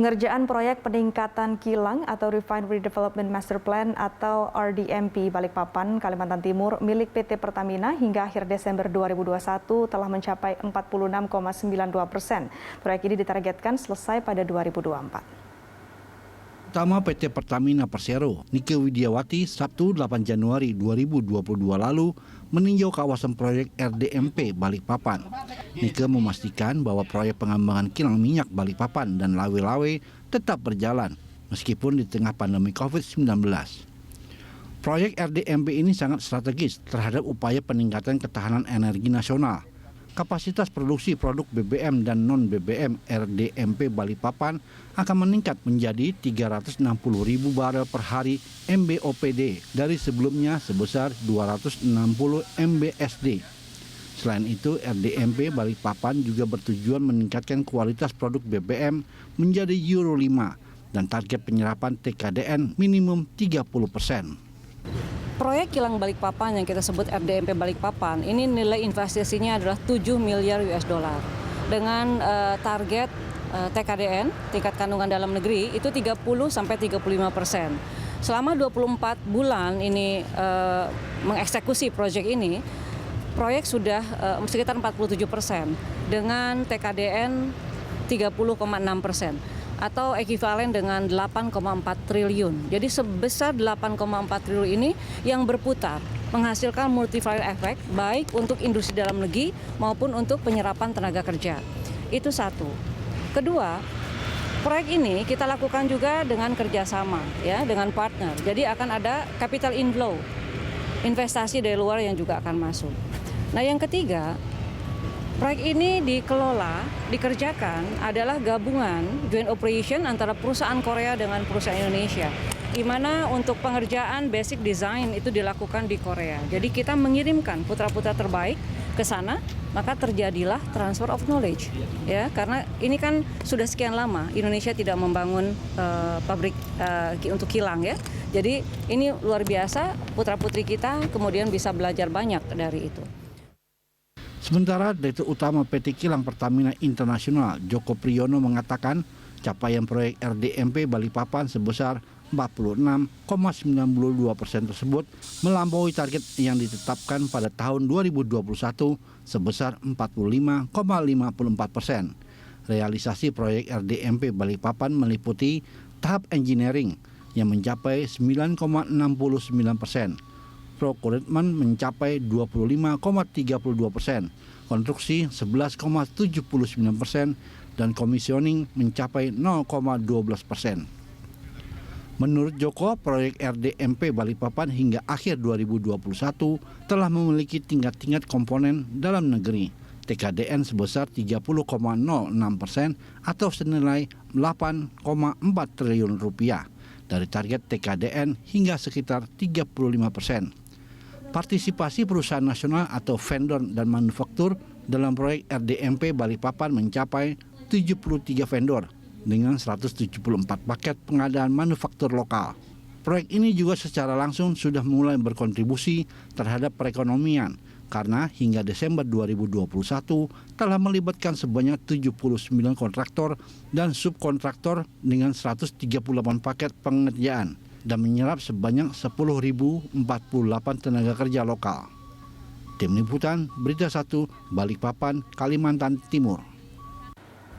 Pengerjaan proyek peningkatan kilang atau Refinery Development Master Plan atau RDMP Balikpapan, Kalimantan Timur milik PT Pertamina hingga akhir Desember 2021 telah mencapai 46,92%. Proyek ini ditargetkan selesai pada 2024. Utama PT Pertamina Persero, Nike Widiawati, Sabtu 8 Januari 2022 lalu meninjau kawasan proyek RDMP Balikpapan. Nike memastikan bahwa proyek pengembangan kilang minyak Balikpapan dan Lawe-Lawe tetap berjalan meskipun di tengah pandemi COVID-19. Proyek RDMP ini sangat strategis terhadap upaya peningkatan ketahanan energi nasional. Kapasitas produksi produk BBM dan non-BBM RDMP Balikpapan akan meningkat menjadi 360.000 barel per hari MBOPD dari sebelumnya sebesar 260 MBSD. Selain itu, RDMP Balikpapan juga bertujuan meningkatkan kualitas produk BBM menjadi Euro 5 dan target penyerapan TKDN minimum 30%. Proyek kilang Balikpapan yang kita sebut RDMP Balikpapan ini nilai investasinya adalah 7 miliar US dollar dengan target TKDN, tingkat kandungan dalam negeri, itu 30-35%. Selama 24 bulan ini mengeksekusi proyek ini, proyek sudah sekitar 47% dengan TKDN 30,6%. Atau ekuivalen dengan 8,4 triliun. Jadi sebesar 8,4 triliun ini yang berputar, menghasilkan multiplier effect baik untuk industri dalam negeri maupun untuk penyerapan tenaga kerja. Itu satu. Kedua, proyek ini kita lakukan juga dengan kerjasama ya, dengan partner. Jadi akan ada capital inflow, investasi dari luar yang juga akan masuk. Nah yang ketiga, proyek ini dikerjakan adalah gabungan joint operation antara perusahaan Korea dengan perusahaan Indonesia, di mana untuk pengerjaan basic design itu dilakukan di Korea. Jadi kita mengirimkan putra-putra terbaik ke sana, maka terjadilah transfer of knowledge, ya karena ini kan sudah sekian lama Indonesia tidak membangun pabrik untuk kilang ya. Jadi ini luar biasa, putra-putri kita kemudian bisa belajar banyak dari itu. Sementara Direktur Utama PT Kilang Pertamina Internasional Joko Priyono mengatakan capaian proyek RDMP Balikpapan sebesar 46,92% tersebut melampaui target yang ditetapkan pada tahun 2021 sebesar 45,54%. Realisasi proyek RDMP Balikpapan meliputi tahap engineering yang mencapai 9,69%. Procurement mencapai 25,32%, konstruksi 11,79%, dan commissioning mencapai 0,12%. Menurut Joko, proyek RDMP Balikpapan hingga akhir 2021 telah memiliki tingkat-tingkat komponen dalam negeri, TKDN sebesar 30,06% atau senilai 8,4 triliun rupiah, dari target TKDN hingga sekitar 35%. Partisipasi perusahaan nasional atau vendor dan manufaktur dalam proyek RDMP Balikpapan mencapai 73 vendor dengan 174 paket pengadaan manufaktur lokal. Proyek ini juga secara langsung sudah mulai berkontribusi terhadap perekonomian karena hingga Desember 2021 telah melibatkan sebanyak 79 kontraktor dan subkontraktor dengan 138 paket pengerjaan dan menyerap sebanyak 10.048 tenaga kerja lokal. Tim Liputan Berita 1 Balikpapan, Kalimantan Timur.